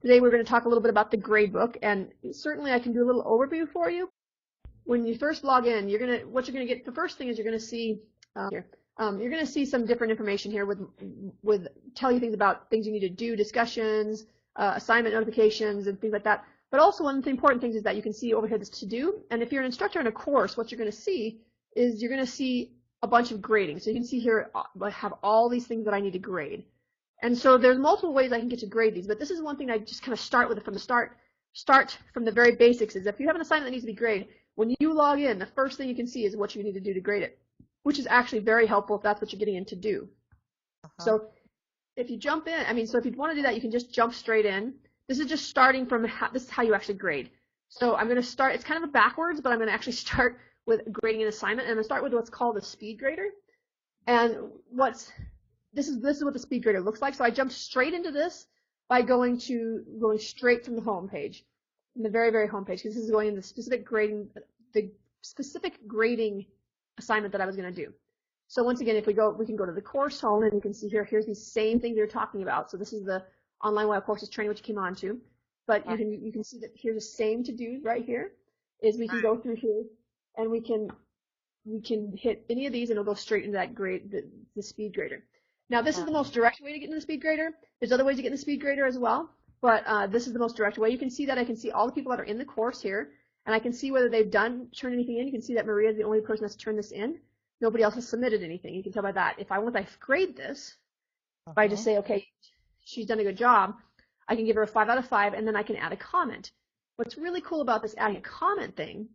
Today we're going to talk a little bit about the gradebook, and certainly I can do a little overview for you. When you first log in, what you're going to get, the first thing is you're going to see here. You're going to see some different information here with tell you things about things you need to do, discussions, assignment notifications, and things like that. But also one of the important things is that you can see over here this to do. And if you're an instructor in a course, what you're going to see is you're going to see a bunch of grading. So you can see here I have all these things that I need to grade. And so there's multiple ways I can get to grade these, but this is one thing I just kind of start with it from the start from the very basics. Is if you have an assignment that needs to be graded, when you log in, the first thing you can see is what you need to do to grade it, which is actually very helpful if that's what you're getting in to do. So if you jump in, so if you want to do that, you can just jump straight in. This is just starting from, this is how you actually grade. So I'm going to start, it's kind of a backwards, but I'm going to actually start with grading an assignment, and I'm going to start with what's called a speed grader. And this is what the speed grader looks like. So I jumped straight into this by going straight from the home page, from the very, very home page, because this is going into the specific grading assignment that I was going to do. So once again, we can go to the course home, and you can see here's these same things they're talking about. So this is the online web courses training, which you came on to. But you can see that here's the same to-dos right here. Is we can go through here, and we can hit any of these, and it'll go straight into that the speed grader. Now, this is the most direct way to get into the speed grader. There's other ways to get in the speed grader as well, but this is the most direct way. You can see that I can see all the people that are in the course here, and I can see whether they've turned anything in. You can see that Maria is the only person that's turned this in. Nobody else has submitted anything. You can tell by that. Once I grade this, if I just say, okay, she's done a good job, I can give her a 5 out of 5, and then I can add a comment. What's really cool about this adding a comment thing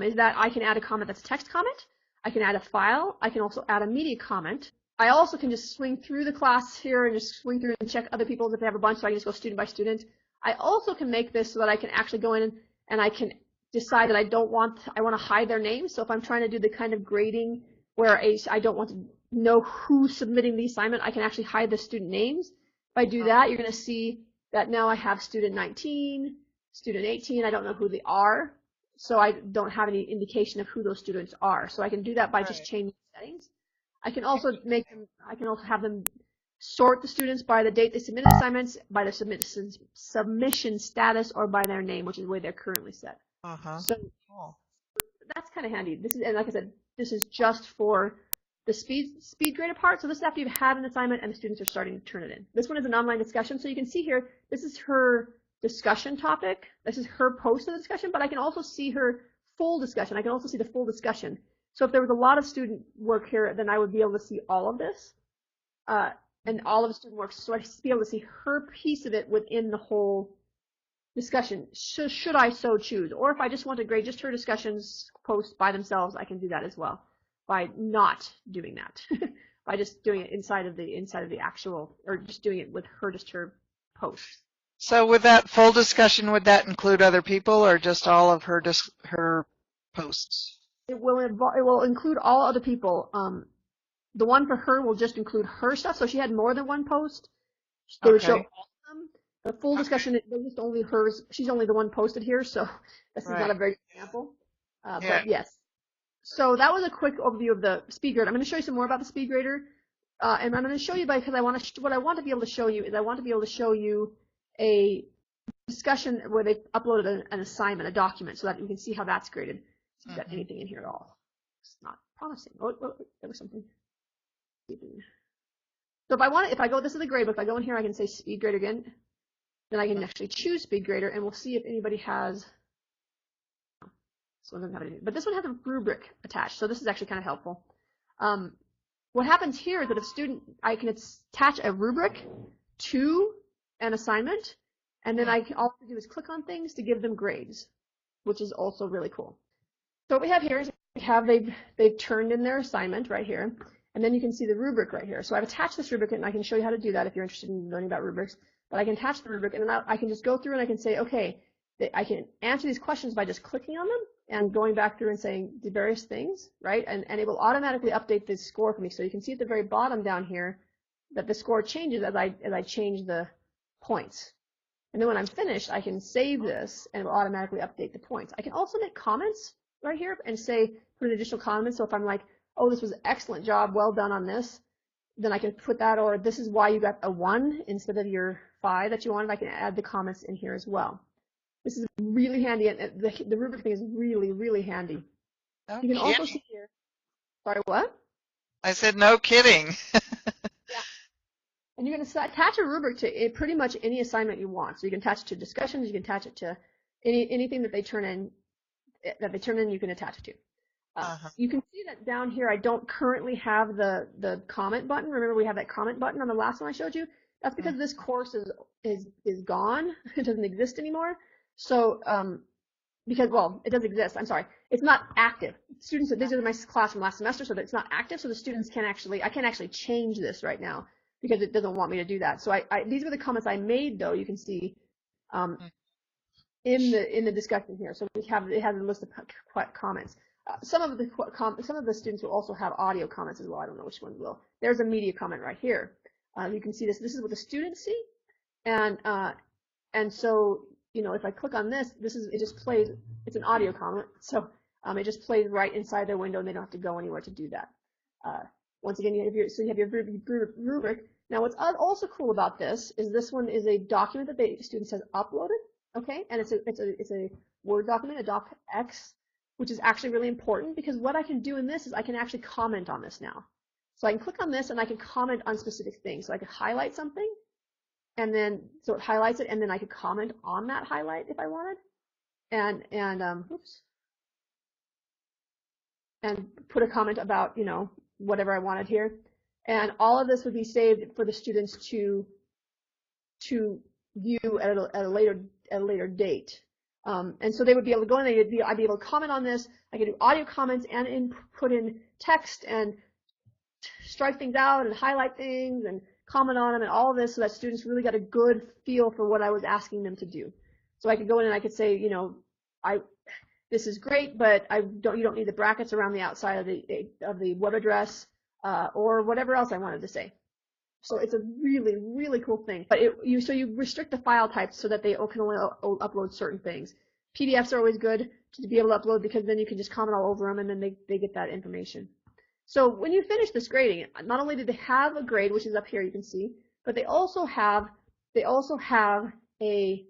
is that I can add a comment that's a text comment. I can add a file. I can also add a media comment. I also can just swing through the class here and just swing through and check other people's if they have a bunch, so I can just go student by student. I also can make this so that I can actually go in and I can decide that I want to hide their names. So if I'm trying to do the kind of grading where I don't want to know who's submitting the assignment, I can actually hide the student names. If I do that, you're going to see that now I have student 19, student 18. I don't know who they are, so I don't have any indication of who those students are. So I can do that by just changing settings. I can also have them sort the students by the date they submitted assignments, by their submission status, or by their name, which is the way they're currently set. So that's kind of handy. And like I said, this is just for the speed graded part. So this is after you've had an assignment and the students are starting to turn it in. This one is an online discussion. So you can see here, this is her discussion topic. This is her post of the discussion, but I can also see her full discussion. I can also see the full discussion. So if there was a lot of student work here, then I would be able to see all of this and all of the student work. So I'd be able to see her piece of it within the whole discussion, should I so choose. Or if I just want to grade just her discussions posts by themselves, I can do that as well by not doing that, by just doing it inside of the actual, or just doing it with just her posts. So with that full discussion, would that include other people or just all of her posts? It will include all other people. The one for her will just include her stuff. So if she had more than one post, they would show all of them. The full discussion, they're just only hers. She's only the one posted here, so this is not a very good example. But yes. So that was a quick overview of the speed grader. I'm going to show you some more about the speed grader, and I'm going to show you because what I want to be able to show you is I want to be able to show you a discussion where they uploaded an assignment, a document, so that you can see how that's graded. Is got anything in here at all? It's not promising. Oh, there was something. So if I go, this is the gradebook. If I go in here, I can say speed grader again. Then I can actually choose speed grader, and we'll see if anybody has. This one doesn't have anything, but this one has a rubric attached. So this is actually kind of helpful. What happens here is that I can attach a rubric to an assignment, and then all I have to do is click on things to give them grades, which is also really cool. So what we have here is they've turned in their assignment right here, and then you can see the rubric right here. So I've attached this rubric, and I can show you how to do that if you're interested in learning about rubrics. But I can attach the rubric, and then I can just go through and I can say, okay, I can answer these questions by just clicking on them and going back through and saying the various things, right? And it will automatically update this score for me. So you can see at the very bottom down here that the score changes as I change the points. And then when I'm finished, I can save this and it will automatically update the points. I can also make comments right here and put an additional comment. So if I'm like, oh, this was an excellent job, well done on this, then I can put that, or this is why you got a 1 instead of your specify that you want it, I can add the comments in here as well. This is really handy, and the rubric thing is really, really handy. No You can also kidding. see here, sorry, what? I said no kidding. Yeah. And you can attach a rubric to pretty much any assignment you want. So you can attach it to discussions, you can attach it to anything that they turn in, you can attach it to. You can see that down here I don't currently have the comment button. Remember we have that comment button on the last one I showed you? That's because this course is gone. It doesn't exist anymore. So because, well, it does exist, I'm sorry. It's not active. Students, these are my class from last semester, so that it's not active, so the students I can't actually change this right now because it doesn't want me to do that. So these were the comments I made, though, you can see in the discussion here. So it has a list of comments. Some of the students will also have audio comments as well. I don't know which ones will. There's a media comment right here. You can see this. This is what the students see, and so if I click on this, it just plays. It's an audio comment, so it just plays right inside their window, and they don't have to go anywhere to do that. Once again, you have your rubric. Now, what's also cool about this is a document that the students has uploaded. Okay, and it's a Word document, a docx, which is actually really important because what I can do in this is I can actually comment on this now. So I can click on this and I can comment on specific things. So I could highlight something, and then so it highlights it, and then I could comment on that highlight if I wanted, and put a comment about whatever I wanted here, and all of this would be saved for the students to view at a later date. And so they would be able to go in there, I'd be able to comment on this. I could do audio comments and put in text and strike things out and highlight things and comment on them and all of this so that students really got a good feel for what I was asking them to do. So I could go in and I could say, this is great, but you don't need the brackets around the outside of the web address or whatever else I wanted to say. So it's a really, really cool thing. But so you restrict the file types so that they can only upload certain things. PDFs are always good to be able to upload because then you can just comment all over them and then they get that information. So when you finish this grading, not only did they have a grade, which is up here you can see, but they also have a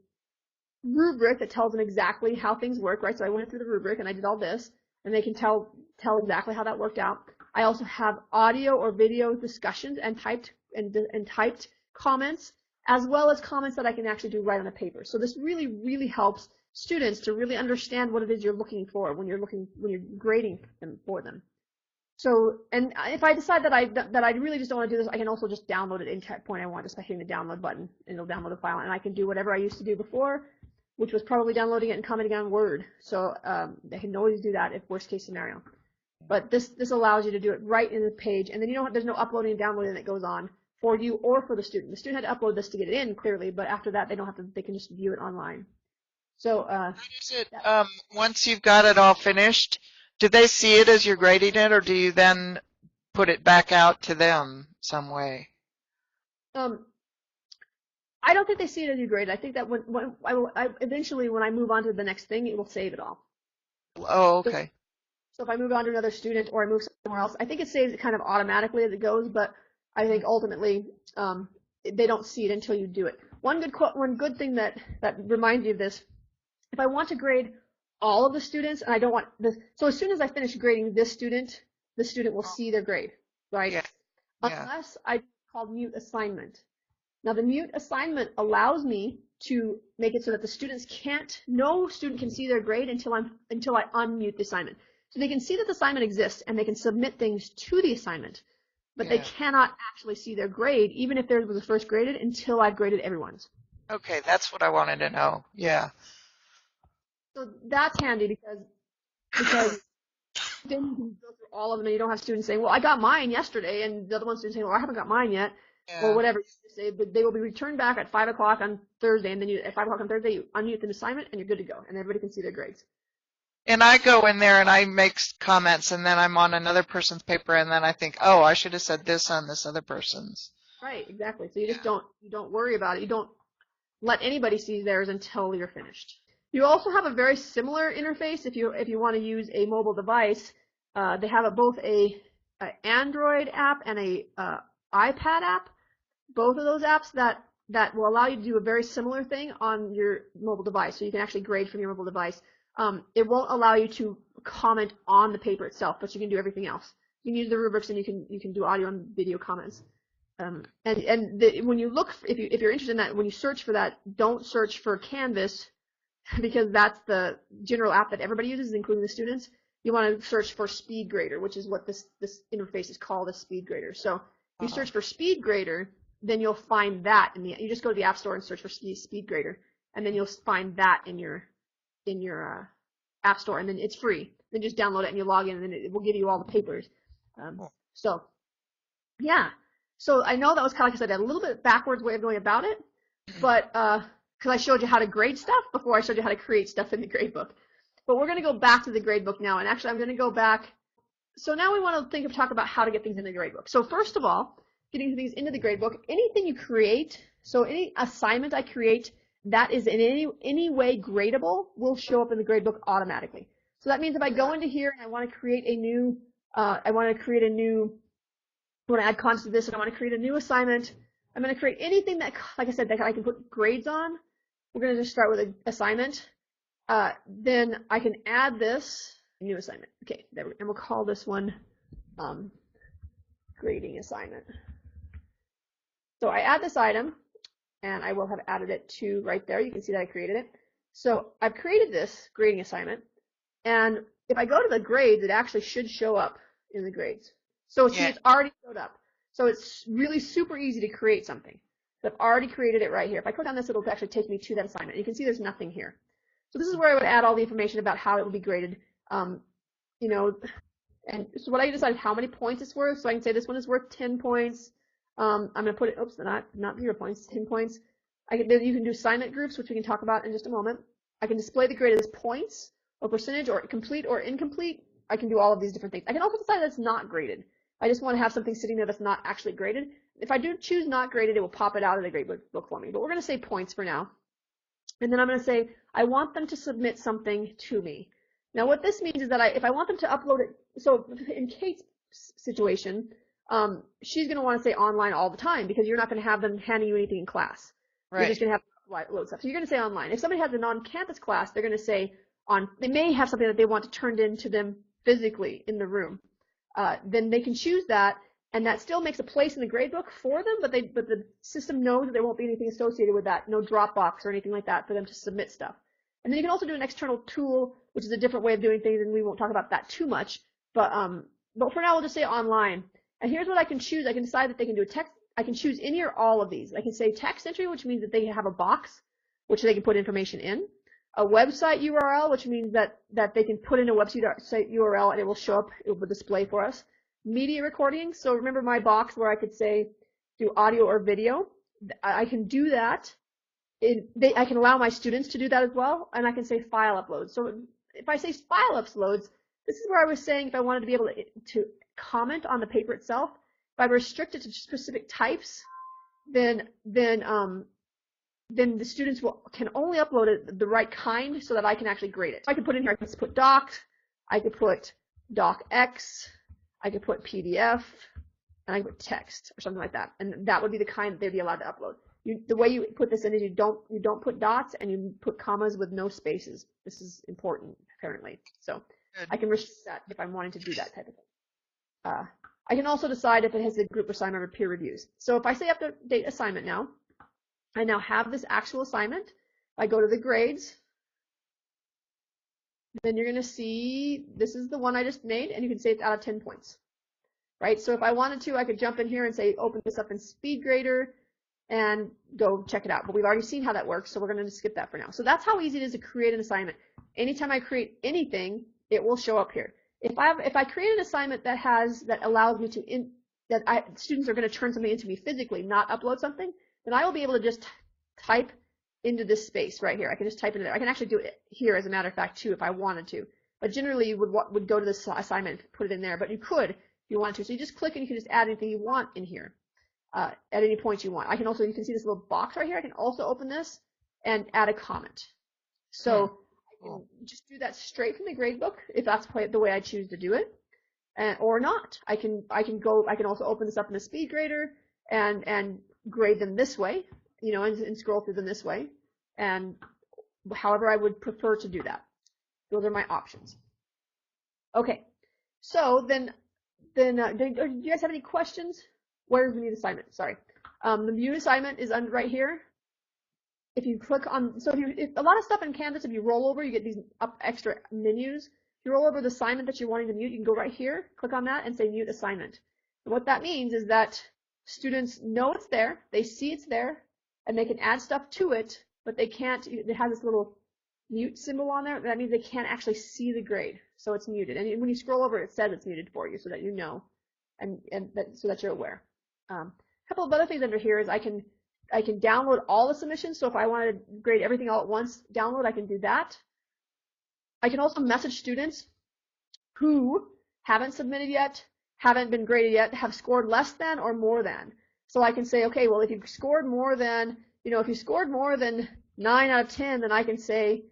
rubric that tells them exactly how things work, right? So I went through the rubric and I did all this, and they can tell exactly how that worked out. I also have audio or video discussions and typed comments, as well as comments that I can actually do right on the paper. So this really, really helps students to really understand what it is you're looking for when you're grading them for them. So, and if I decide that I really just don't want to do this, I can also just download it any point I want, just by hitting the download button, and it'll download the file, and I can do whatever I used to do before, which was probably downloading it and commenting on Word. So they can always do that if worst case scenario. But this allows you to do it right in the page, and then there's no uploading and downloading that goes on for you or for the student. The student had to upload this to get it in, clearly, but after that they don't have to. They can just view it online. So how does it, once you've got it all finished, do they see it as you're grading it, or do you then put it back out to them some way? I don't think they see it as you grade. I think that eventually when I move on to the next thing, it will save it all. Oh, okay. So if I move on to another student or I move somewhere else, I think it saves it kind of automatically as it goes, but I think ultimately they don't see it until you do it. One good thing that reminds you of this, if I want to grade all of the students, and I don't want this, so as soon as I finish grading this student, the student will see their grade, right? Yeah. Unless I call mute assignment. Now the mute assignment allows me to make it so that no student can see their grade until I unmute the assignment. So they can see that the assignment exists and they can submit things to the assignment, but they cannot actually see their grade, even if theirs was the first graded, until I've graded everyone's. Okay, that's what I wanted to know. Yeah. So that's handy because then you can go through all of them and you don't have students saying, well, I got mine yesterday, and the other one student saying, well, I haven't got mine yet, or whatever you say, but they will be returned back at 5 o'clock on Thursday, and then at 5 o'clock on Thursday, you unmute the assignment and you're good to go, and everybody can see their grades. And I go in there and I make comments, and then I'm on another person's paper, and then I think, oh, I should have said this on this other person's. Right, exactly. So you just don't worry about it. You don't let anybody see theirs until you're finished. You also have a very similar interface if you want to use a mobile device. They have both a Android app and a iPad app. Both of those apps that that will allow you to do a very similar thing on your mobile device. So you can actually grade from your mobile device. It won't allow you to comment on the paper itself, but you can do everything else. You can use the rubrics, and you can do audio and video comments. When you look, if you're interested in that, when you search for that, don't search for Canvas, because that's the general app that everybody uses, including the students. You want to search for SpeedGrader, which is what this interface is called, a SpeedGrader. So if you search for SpeedGrader, then you'll find that you just go to the App Store and search for SpeedGrader, and then you'll find that in your App Store, and then it's free. Then just download it and you log in, and then it will give you all the papers. So yeah. So I know that was kind of, like I said, a little bit backwards way of going about it, but because I showed you how to grade stuff before I showed you how to create stuff in the gradebook. But we're going to go back to the gradebook now, and actually I'm going to go back. So now we want to talk about how to get things in the gradebook. So first of all, getting things into the gradebook, anything you create, so any assignment I create that is in any way gradable will show up in the gradebook automatically. So that means if I go into here and I want to create a new, I want to add content to this, and I want to create a new assignment, I'm going to create anything that, like I said, that I can put grades on. We're going to just start with an assignment. Then I can add this new assignment. Okay, there we go. And we'll call this one grading assignment. So I add this item, and I will have added it to right there. You can see that I created it. So I've created this grading assignment, and if I go to the grades, it actually should show up in the grades. So it's already showed up. So it's really super easy to create something. So I've already created it right here. If I click on this, it'll actually take me to that assignment. You can see there's nothing here. So this is where I would add all the information about how it will be graded. You know, and so what I decided how many points it's worth. So I can say this one is worth 10 points. I'm going to put it, oops, not 0 points, 10 points. You can do assignment groups, which we can talk about in just a moment. I can display the grade as points or percentage or complete or incomplete. I can do all of these different things. I can also decide that it's not graded. I just want to have something sitting there that's not actually graded. If I do choose not graded, it will pop it out of the gradebook for me. But we're going to say points for now. And then I'm going to say I want them to submit something to me. Now what this means is that if I want them to upload it, so in Kate's situation, she's going to want to say online all the time because you're not going to have them handing you anything in class. Right. You're just going to have upload stuff. So you're going to say online. If somebody has a non-campus class, they're going to say they may have something that they want to turn into them physically in the room. Then they can choose that, and that still makes a place in the gradebook for them, but the system knows that there won't be anything associated with that, no Dropbox or anything like that for them to submit stuff. And then you can also do an external tool, which is a different way of doing things, and we won't talk about that too much. But for now, we'll just say online. And here's what I can choose. I can decide that they can do a text. I can choose any or all of these. I can say text entry, which means that they have a box, which they can put information in. A website URL, which means that they can put in a website URL and it will show up, it will display for us. Media recording, so remember my box where I could say do audio or video. I can do that. I can allow my students to do that as well, and I can say file upload. So if I say file uploads, this is where I was saying if I wanted to be able to comment on the paper itself, if I restrict it to specific types, then the students can only upload it the right kind so that I can actually grade it. So I could put in here, I could put doc, I could put docx, I could put PDF, and I could put text or something like that. And that would be the kind that they'd be allowed to upload. The way you put this in is you don't put dots and you put commas with no spaces. This is important, apparently. So good. I can restrict that if I'm wanting to do that type of thing. I can also decide if it has a group assignment or peer reviews. So if I say update assignment now, I now have this actual assignment. If I go to the grades, then you're going to see this is the one I just made, and you can say it's out of 10 points, right? So if I wanted to, I could jump in here and say open this up in SpeedGrader and go check it out. But we've already seen how that works, so we're going to skip that for now. So that's how easy it is to create an assignment. Anytime I create anything, it will show up here. If I create an assignment that allows me to students are going to turn something into me physically, not upload something, then I will be able to just type into this space right here. I can just type into there. I can actually do it here, as a matter of fact, too, if I wanted to. But generally, you would go to this assignment, put it in there. But you could if you wanted to. So you just click, and you can just add anything you want in here at any point you want. I can also, you can see this little box right here. I can also open this and add a comment. So I can just do that straight from the gradebook if that's the way I choose to do it, or not. I can also open this up in a SpeedGrader and grade them this way. and scroll through them this way, and however I would prefer to do that. Those are my options. Okay, so then do you guys have any questions? Where's the mute assignment? Sorry. The mute assignment is right here. If you click on, so if a lot of stuff in Canvas, if you roll over, you get these extra menus. If you roll over the assignment that you're wanting to mute, you can go right here, click on that, and say mute assignment. And what that means is that students know it's there, they see it's there, and they can add stuff to it, but they can't, it has this little mute symbol on there. That means they can't actually see the grade, so it's muted. And when you scroll over, it says it's muted for you so that you know, and so that you're aware. A couple of other things under here is I can download all the submissions. So if I want to grade everything all at once, download, I can do that. I can also message students who haven't submitted yet, haven't been graded yet, have scored less than or more than. So I can say, okay, well, if you scored more than, if you scored more than 9 out of 10, then I can say,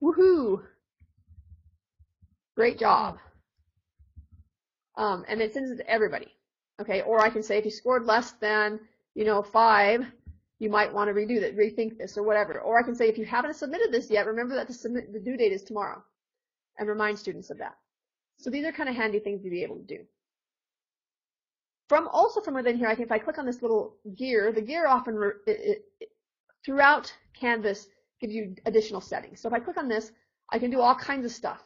woohoo, great job. And it sends it to everybody. Okay, or I can say if you scored less than, 5, you might want to rethink this or whatever. Or I can say if you haven't submitted this yet, remember that the due date is tomorrow, and remind students of that. So these are kind of handy things to be able to do. Also from within here, if I click on this little gear, the gear often throughout Canvas gives you additional settings. So if I click on this, I can do all kinds of stuff.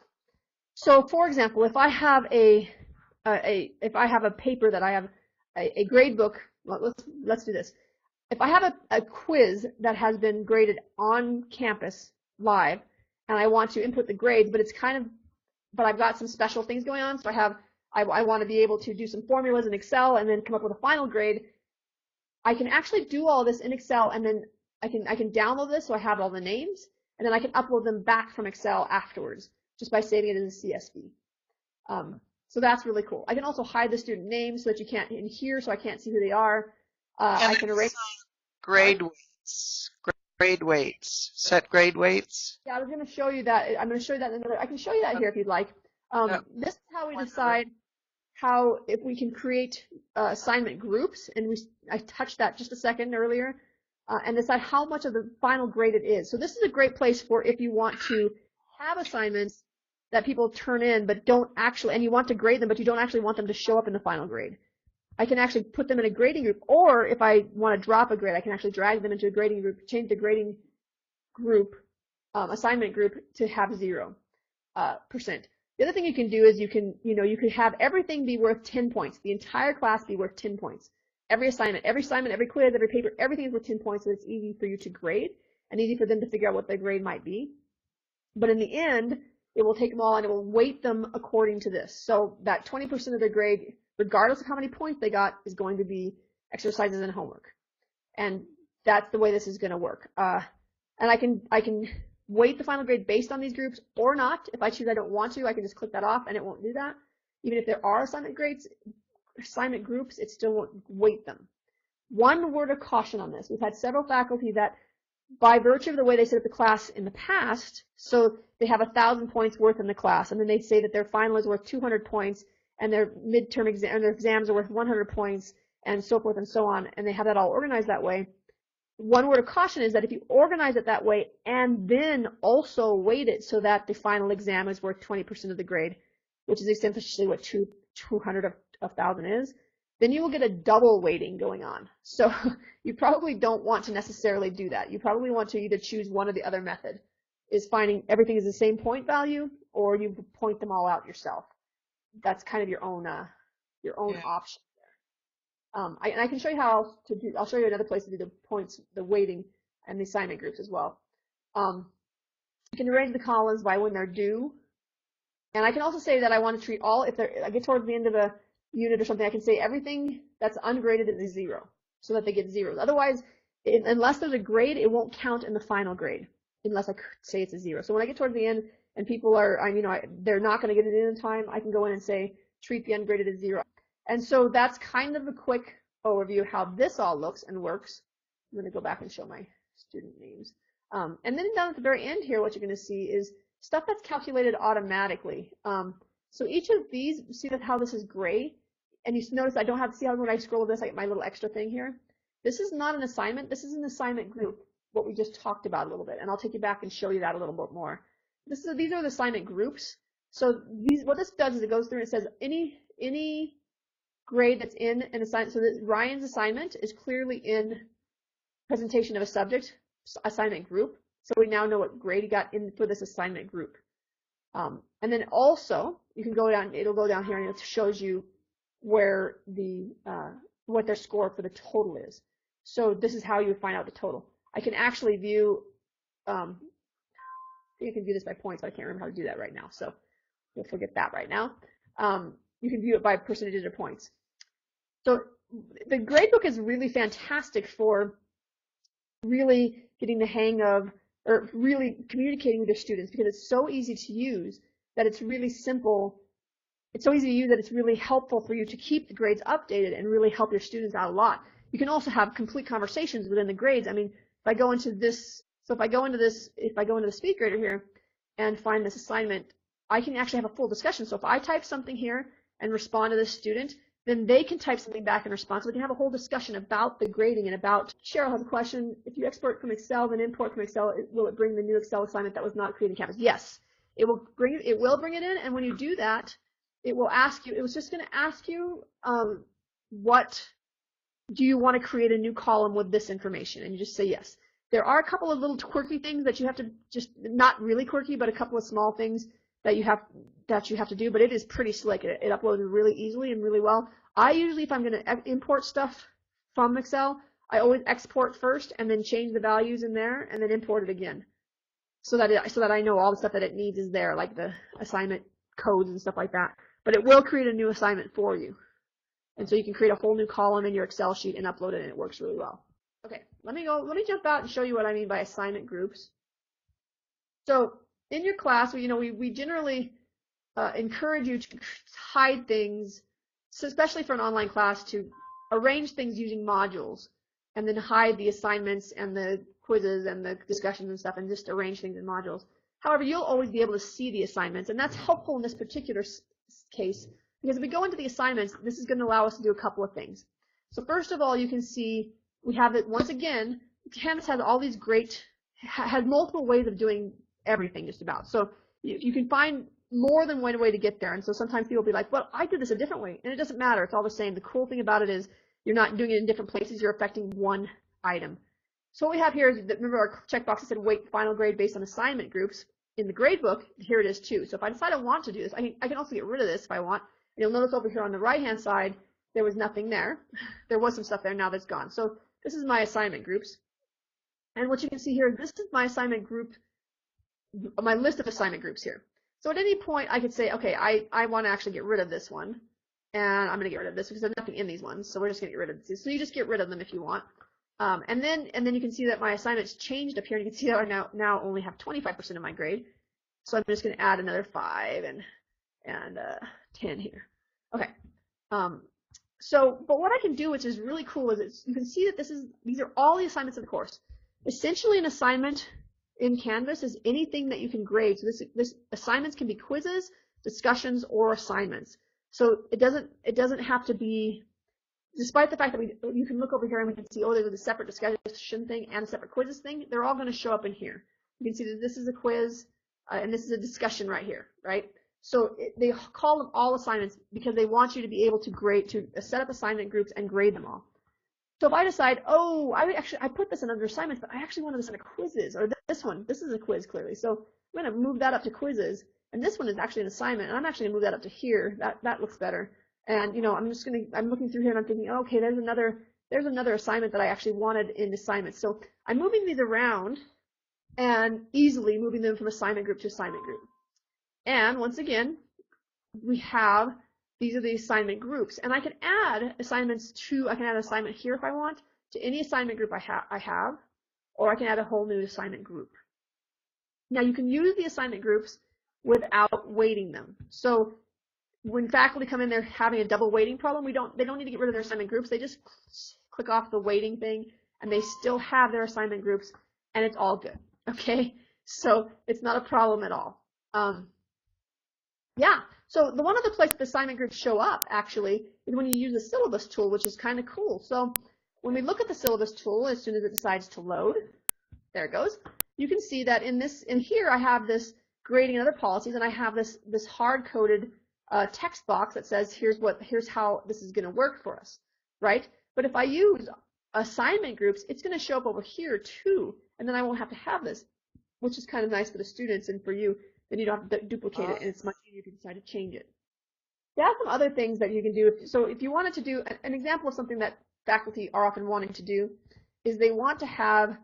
So for example, if I have a paper that I have a grade book, well, let's do this. If I have a quiz that has been graded on campus live, and I want to input the grades, but I've got some special things going on, so I want to be able to do some formulas in Excel and then come up with a final grade. I can actually do all this in Excel, and then I can download this so I have all the names, and then I can upload them back from Excel afterwards just by saving it as a CSV. So that's really cool. I can also hide the student names so that you can't in here, so I can't see who they are. I can erase grade weights. Grade weights. Set grade weights. Yeah, I was going to show you that. I'm going to show you that in another. I can show you that here if you'd like. This is how we decide if we can create assignment groups, and I touched that just a second earlier, and decide how much of the final grade it is. So this is a great place for if you want to have assignments that people turn in but don't actually, and you want to grade them, but you don't actually want them to show up in the final grade. I can actually put them in a grading group, or if I want to drop a grade, I can actually drag them into a grading group, change the grading group, assignment group to have 0%. The other thing you can do is you could have everything be worth 10 points. The entire class be worth 10 points. Every assignment, every quiz, every paper, everything is worth 10 points, so it's easy for you to grade and easy for them to figure out what their grade might be. But in the end, it will take them all and it will weight them according to this. So that 20% of their grade, regardless of how many points they got, is going to be exercises and homework. And that's the way this is going to work. And I can weight the final grade based on these groups or not. If I choose I don't want to, I can just click that off and it won't do that. Even if there are assignment groups, it still won't weight them. One word of caution on this. We've had several faculty that, by virtue of the way they set up the class in the past, so they have 1,000 points worth in the class, and then they say that their final is worth 200 points, and their midterm exam, and their exams are worth 100 points, and so forth and so on, and they have that all organized that way. One word of caution is that if you organize it that way and then also weight it so that the final exam is worth 20% of the grade, which is essentially what 200 of 1,000 is, then you will get a double weighting going on. So you probably don't want to necessarily do that. You probably want to either choose one or the other method, is finding everything is the same point value, or you point them all out yourself. That's kind of your own option there. And I can show you how else to do. I'll show you another place to do the points, the weighting, and the assignment groups as well. You can arrange the columns by when they're due, and I can also say that I want to treat all. If I get towards the end of a unit or something, I can say everything that's ungraded is a 0, so that they get 0s. Otherwise, unless there's a grade, it won't count in the final grade unless I say it's a 0. So when I get towards the end and people are, they're not going to get it in time, I can go in and say treat the ungraded as 0. And so that's kind of a quick overview of how this all looks and works. I'm going to go back and show my student names. And then down at the very end here, what you're going to see is stuff that's calculated automatically. So each of these, see how this is gray? And you notice I don't have to see how when I scroll this, I get my little extra thing here. This is not an assignment. This is an assignment group, what we just talked about a little bit. And I'll take you back and show you that a little bit more. These are the assignment groups. So what this does is it goes through and it says any grade that's in an assignment. So that Ryan's assignment is clearly in presentation of a subject assignment group. So we now know what grade he got in for this assignment group. And then also you can go down, it'll go down here and it shows you where what their score for the total is. So this is how you find out the total. I can actually view, I think I can view this by points, but I can't remember how to do that right now. So we'll forget that right now. You can view it by percentages or points. So the gradebook is really fantastic for really getting the hang of, or really communicating with your students, because it's so easy to use that it's really simple. It's so easy to use that it's really helpful for you to keep the grades updated and really help your students out a lot. You can also have complete conversations within the grades. I mean, if I go into this, so if I go into the speed grader here and find this assignment, I can actually have a full discussion. So if I type something here and respond to this student, then they can type something back in response. We can have a whole discussion about the grading and about, Cheryl has a question, if you export from Excel, then import from Excel, will it bring the new Excel assignment that was not created in Canvas? Yes, it will bring it in, and when you do that, it will ask you, it was just going to ask you, what do you want to create a new column with this information? And you just say yes. There are a couple of little quirky things that you have to just, not really quirky, but a couple of small things that you have to do, but it is pretty slick. It uploads really easily and really well. I usually, if I'm going to import stuff from Excel, I always export first and then change the values in there and then import it again, so that I know all the stuff that it needs is there, like the assignment codes and stuff like that. But it will create a new assignment for you, and so you can create a whole new column in your Excel sheet and upload it, and it works really well. Okay, let me jump out and show you what I mean by assignment groups. So in your class, we generally encourage you to hide things, so especially for an online class, to arrange things using modules, and then hide the assignments and the quizzes and the discussions and stuff, and just arrange things in modules. However, you'll always be able to see the assignments, and that's helpful in this particular case, because if we go into the assignments, this is going to allow us to do a couple of things. So first of all, you can see we have it once again. Canvas has all these has multiple ways of doing everything just about. So you can find more than one way to get there. And so sometimes people will be like, well, I did this a different way. And it doesn't matter. It's all the same. The cool thing about it is you're not doing it in different places. You're affecting one item. So what we have here is, remember our checkbox that said weight final grade based on assignment groups. In the gradebook, here it is too. So if I decide I want to do this, I can also get rid of this if I want. And you'll notice over here on the right-hand side, there was nothing there. There was some stuff there. Now that's gone. So this is my assignment groups. And what you can see here, this is my assignment group, my list of assignment groups here. So at any point, I could say, okay, I want to actually get rid of this one, and I'm going to get rid of this because there's nothing in these ones, so we're just going to get rid of these. So you just get rid of them if you want. And then you can see that my assignments changed up here, and you can see that I now only have 25% of my grade. So I'm just going to add another 5 and 10 here. Okay. But what I can do, which is really cool, is you can see that these are all the assignments of the course. Essentially, an assignment in Canvas is anything that you can grade. So this assignments can be quizzes, discussions, or assignments. So it doesn't have to be, despite the fact that you can look over here and we can see, oh, there's a separate discussion thing and a separate quizzes thing. They're all going to show up in here. You can see that this is a quiz and this is a discussion right here, right? So they call them all assignments because they want you to be able to set up assignment groups and grade them all. So if I decide, oh, I put this in under assignments, but I actually wanted this in a quizzes, or this one, this is a quiz clearly. So I'm going to move that up to quizzes, and this one is actually an assignment, and I'm actually going to move that up to here. That looks better. And I'm looking through here and I'm thinking, oh, okay, there's another assignment that I actually wanted in assignments. So I'm moving these around and easily moving them from assignment group to assignment group. And once again, these are the assignment groups, and I can add assignments I can add an assignment here if I want to any assignment group I have, or I can add a whole new assignment group. Now you can use the assignment groups without weighting them. So when faculty come in, they're having a double weighting problem. They don't need to get rid of their assignment groups. They just click off the weighting thing, and they still have their assignment groups, and it's all good. Okay, so it's not a problem at all. Yeah. So one of the places the assignment groups show up actually is when you use the syllabus tool, which is kind of cool. So when we look at the syllabus tool, as soon as it decides to load, there it goes, you can see that in here I have this grading and other policies, and I have this hard-coded text box that says here's how this is going to work for us, right? But if I use assignment groups, it's going to show up over here too, and then I won't have to have this, which is kind of nice for the students and for you. Then you don't have to duplicate it, and it's much easier if you decide to change it. There are some other things that you can do. So if you wanted to do an example of something that faculty are often wanting to do, is they want to have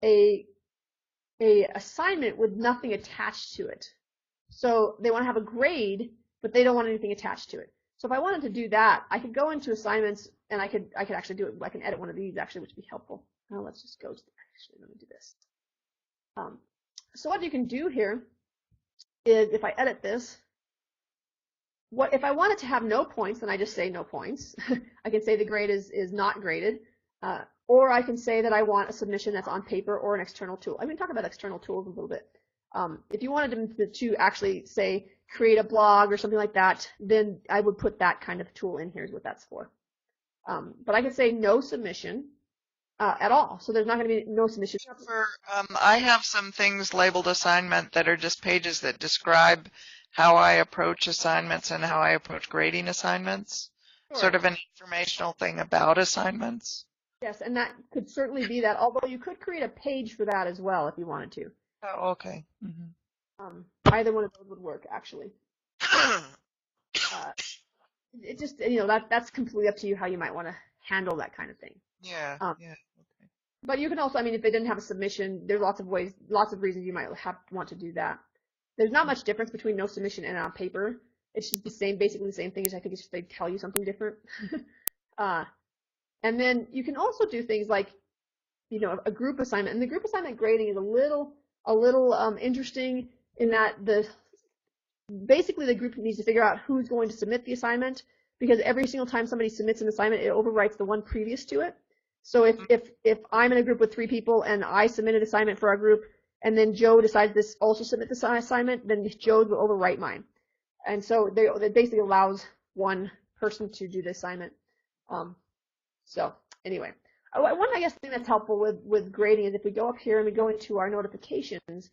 a assignment with nothing attached to it. So they want to have a grade, but they don't want anything attached to it. So if I wanted to do that, I could go into assignments, and I could actually do it. I can edit one of these actually, which would be helpful. Now let's just go to actually let me do this. So what you can do here is if I edit this, if I wanted to have no points, then I just say no points. I can say the grade is not graded, or I can say that I want a submission that's on paper or an external tool. I'm going to talk about external tools a little bit. If you wanted to actually say create a blog or something like that, then I would put that kind of tool in here is what that's for. But I can say no submission at all, so there's not going to be no submission. I have some things labeled assignment that are just pages that describe how I approach assignments and how I approach grading assignments. Sure. Sort of an informational thing about assignments. Yes, and that could certainly be that, although you could create a page for that as well if you wanted to. Oh, okay. Mm-hmm. Either one of those would work, actually. It just, that's completely up to you how you might want to handle that kind of thing. Yeah, yeah. Okay. But you can also, if they didn't have a submission, there's lots of reasons you might want to do that. There's not much difference between no submission and on paper. It's just basically the same thing. I think it's just they tell you something different. And then you can also do things like, a group assignment. And the group assignment grading is a little interesting in that basically the group needs to figure out who's going to submit the assignment, because every single time somebody submits an assignment, it overwrites the one previous to it. So if I'm in a group with 3 people and I submit an assignment for our group, and then Joe decides to also submit this assignment, then Joe's will overwrite mine. And so it basically allows one person to do the assignment. So anyway, one thing that's helpful with grading is if we go up here and we go into our notifications,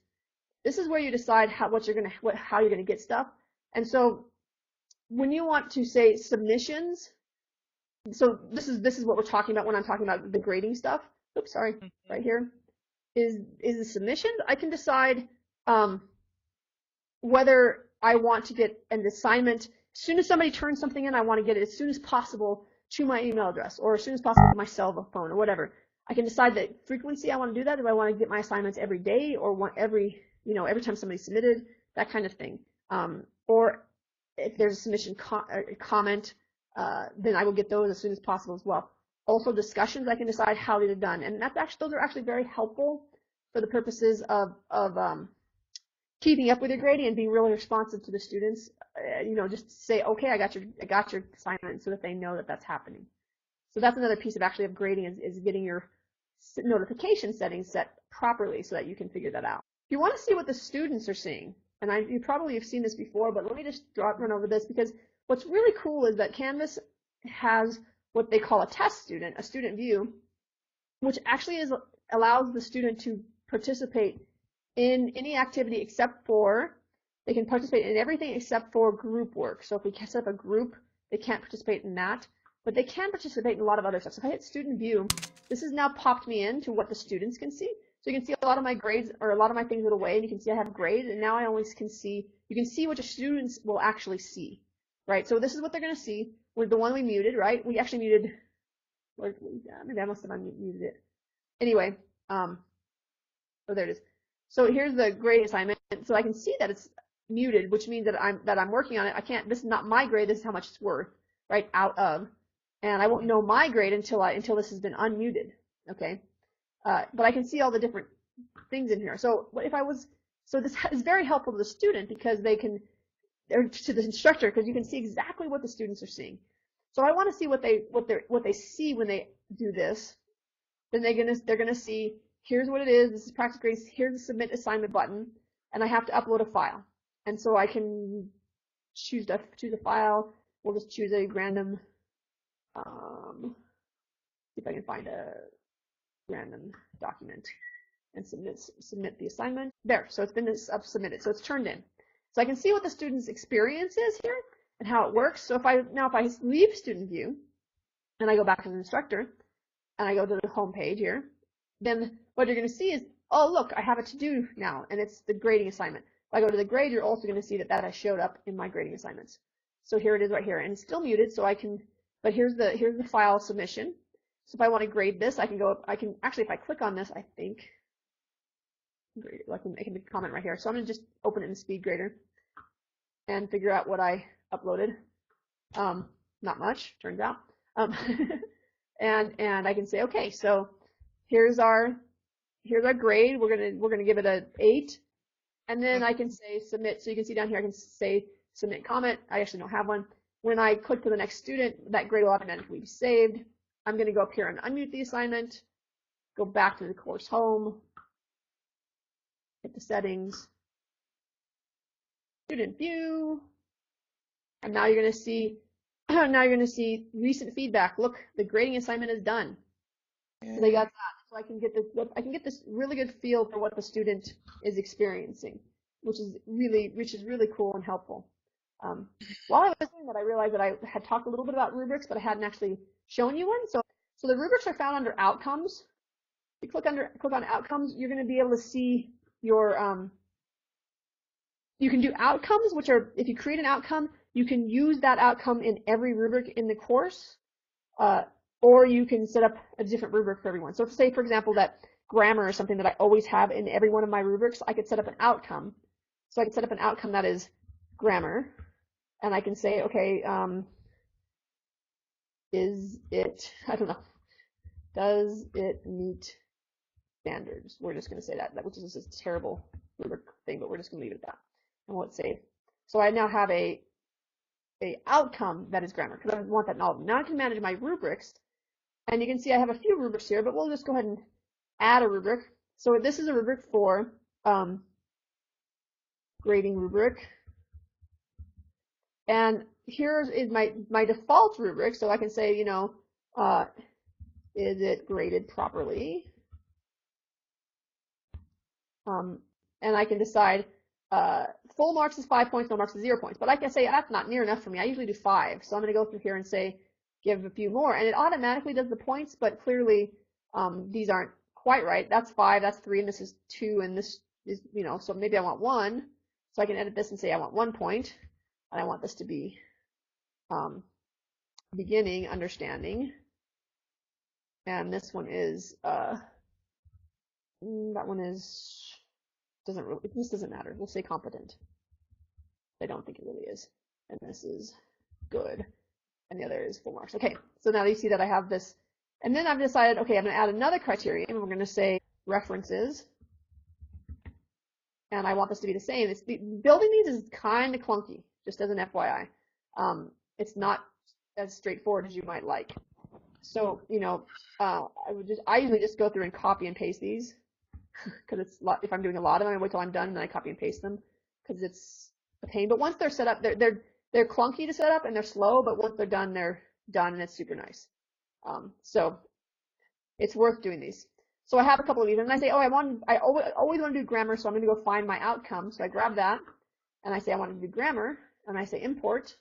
this is where you decide how you're gonna get stuff. And so when you want to say submissions, so this is what we're talking about when I'm talking about the grading stuff. Oops, sorry, right here. Is the submission. I can decide whether I want to get an assignment. As soon as somebody turns something in, I want to get it as soon as possible to my email address, or as soon as possible to my cell phone, or whatever. I can decide the frequency I want to do that. Do I want to get my assignments every day, or every time somebody submitted, that kind of thing. Or if there's a submission comment, then I will get those as soon as possible as well. Also, discussions, I can decide how they're done, and those are actually very helpful for the purposes of keeping up with your grading and being really responsive to the students. Just say, okay, I got your assignment, so that they know that that's happening. So that's another piece of grading is getting your notification settings set properly so that you can figure that out. If you want to see what the students are seeing, and you probably have seen this before, but let me just run over this, because what's really cool is that Canvas has what they call a student view, which actually allows the student to participate in any activity except for, they can participate in everything except for group work. So if we set up a group, they can't participate in that, but they can participate in a lot of other stuff. So if I hit student view, this has now popped me into what the students can see. So you can see a lot of my grades, or a lot of my things went away, and you can see I have grades, and now I only can see, you can see what your students will actually see, right? So this is what they're going to see with the one we muted, right? We actually muted, maybe I must have unmuted it. Anyway, oh, there it is. So here's the grade assignment. So I can see that it's muted, which means that I'm working on it. This is not my grade, this is how much it's worth, right, out of. And I won't know my grade until this has been unmuted, okay? But I can see all the different things in here. So this is very helpful to the student, because or to the instructor, because you can see exactly what the students are seeing. So I want to see what they see when they do this. Then they're gonna see, here's what it is. This is practice grades. Here's the submit assignment button, and I have to upload a file. And so I can choose a file. We'll just choose a random. See if I can find a random document and submit the assignment. There, so it's been submitted, so it's turned in. So I can see what the student's experience is here and how it works. So if I leave student view and I go back to the instructor and I go to the home page here, then what you're going to see is, oh look, I have a to-do now, and it's the grading assignment. If I go to the grade, you're also going to see that that has showed up in my grading assignments. So here it is right here, and it's still muted, so I can, but here's the file submission. So if I want to grade this, I can go up, actually, if I click on this, I think, I can make a comment right here. So I'm going to just open it in SpeedGrader and figure out what I uploaded. Not much, turns out. And I can say, okay, so here's our grade. We're gonna give it an 8, and then I can say submit. So you can see down here I can say submit comment. I actually don't have one. When I click to the next student, that grade will automatically be saved. I'm going to go up here and unmute the assignment, go back to the course home, hit the settings, student view, and now you're going to see recent feedback. Look, the grading assignment is done. So they got that. So I can get this really good feel for what the student is experiencing, which is really cool and helpful. While I was doing that, I realized that I had talked a little bit about rubrics, but I hadn't actually shown you one. So the rubrics are found under outcomes. If you click on outcomes, you're going to be able to see your you can do outcomes, which are, if you create an outcome, you can use that outcome in every rubric in the course, or you can set up a different rubric for everyone. So say, for example, that grammar is something that I always have in every one of my rubrics. I could set up an outcome. So I could set up an outcome that is grammar, and I can say, okay, is it, I don't know, does it meet standards? We're just going to say that, which is a terrible rubric thing, but we're just going to leave it at that. And we'll hit save. So I now have a outcome that is grammar, because I want that knowledge. Now I can manage my rubrics, and you can see I have a few rubrics here, but we'll just go ahead and add a rubric. So this is a rubric for grading rubric, and here is my default rubric. So I can say, you know, is it graded properly? And I can decide full marks is 5 points, no marks is 0 points. But I can say that's not near enough for me. I usually do 5. So I'm going to go through here and say give a few more. And it automatically does the points, but clearly these aren't quite right. That's 5, that's 3, and this is 2, and this is, you know, so maybe I want 1. So I can edit this and say I want 1 point, and I want this to be beginning, understanding. And this one is, that one is, this doesn't matter. We'll say competent. I don't think it really is. And this is good. And the other is full marks. Okay, so now you see that I have this. And then I've decided, okay, I'm going to add another criterion. And we're going to say references. And I want this to be the same. Building these is kind of clunky, just as an FYI. It's not as straightforward as you might like. So, you know, I usually just go through and copy and paste these, because it's if I'm doing a lot of them, I wait till I'm done and then I copy and paste them, because it's a pain. But once they're set up, they're clunky to set up and they're slow, but once they're done and it's super nice. So it's worth doing these. So I have a couple of these, and I say, oh, I always want to do grammar, so I'm going to go find my outcome. So I grab that, and I say I want to do grammar, and I say import.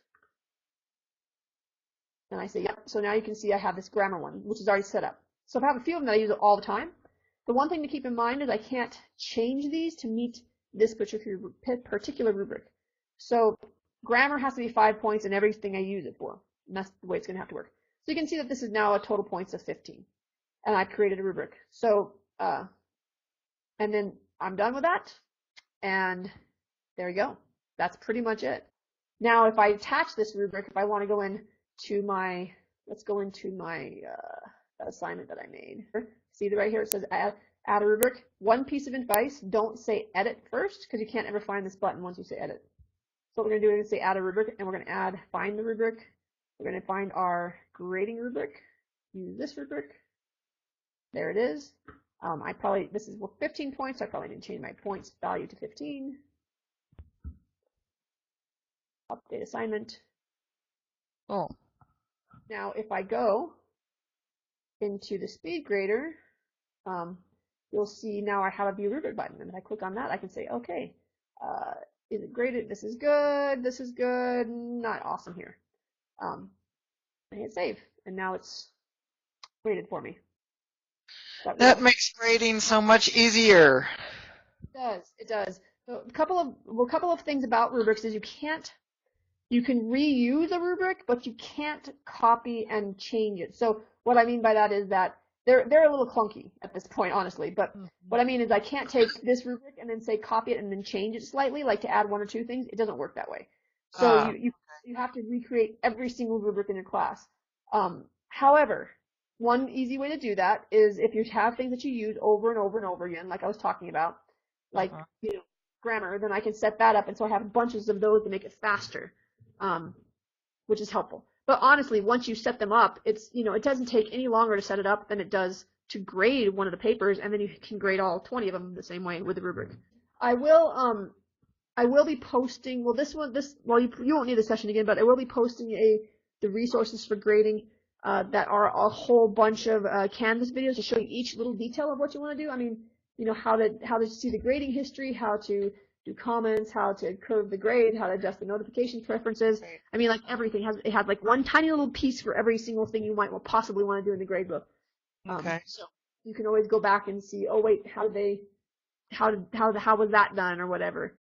And I say, yep. So now you can see I have this grammar one, which is already set up. So if I have a few of them that I use all the time, the one thing to keep in mind is I can't change these to meet this particular rubric. So grammar has to be 5 points in everything I use it for. And that's the way it's going to have to work. So you can see that this is now a total points of 15. And I created a rubric. So, and then I'm done with that. And there you go. That's pretty much it. Now, if I attach this rubric, if I want to go into my, let's go into my assignment that I made. See right here, it says add a rubric. One piece of advice, don't say edit first, because you can't ever find this button once you say edit. So what we're going to do is say add a rubric, and we're going to find the rubric. We're going to find our grading rubric. Use this rubric. There it is. This is 15 points, so I probably need to change my points value to 15. Update assignment. Oh. Now, if I go into the speed grader, you'll see now I have a view rubric button. And if I click on that, I can say, okay, is it graded? This is good, not awesome here. I hit save, and now it's graded for me. That makes grading so much easier. It does. So a couple of things about rubrics is you can reuse a rubric, but you can't copy and change it. So what I mean by that is that they're a little clunky at this point, honestly. But what I mean is I can't take this rubric and then say copy it and then change it slightly, like to add one or two things. It doesn't work that way. So you have to recreate every single rubric in your class. However, one easy way to do that is if you have things that you use over and over and over again, like I was talking about, like grammar, then I can set that up, and so I have bunches of those to make it faster, which is helpful. But honestly, once you set them up, it doesn't take any longer to set it up than it does to grade one of the papers, and then you can grade all 20 of them the same way with the rubric. I will be posting, you won't need the session again, but I will be posting the resources for grading that are a whole bunch of Canvas videos to show you each little detail of what you want to do. I mean, how to see the grading history, how to do comments, how to curve the grade, how to adjust the notification preferences. I mean, like everything it has like one tiny little piece for every single thing you might possibly want to do in the gradebook. So you can always go back and see, oh wait, how was that done or whatever.